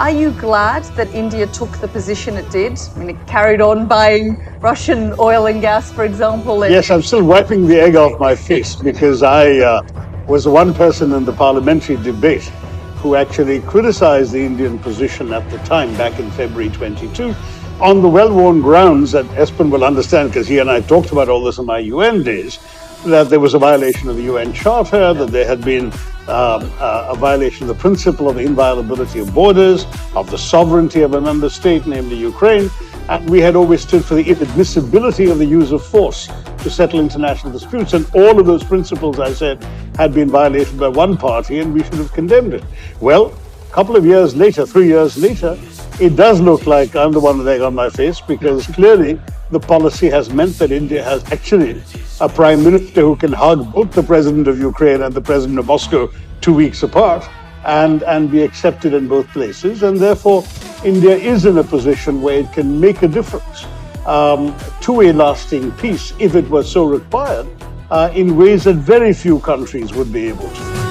Are you glad that India took the position it did? I mean, it carried on buying Russian oil and gas, for example. Yes, I'm still wiping the egg off my face because I was the one person in the parliamentary debate who actually criticized the Indian position at the time, back in February 22, on the well-worn grounds that Espen will understand, because he and I talked about all this in my UN days, that there was a violation of the UN Charter, that there had been a violation of the principle of the inviolability of borders, of the sovereignty of a member state, namely Ukraine. And we had always stood for the inadmissibility of the use of force to settle international disputes. And all of those principles, I said, had been violated by one party, and we should have condemned it. Well, a couple of years later, 3 years later, it does look like I'm the one with egg on my face, because clearly the policy has meant that India has actually a prime minister who can hug both the president of Ukraine and the president of Moscow 2 weeks apart and be accepted in both places. And therefore, India is in a position where it can make a difference to a lasting peace, if it was so required, in ways that very few countries would be able to.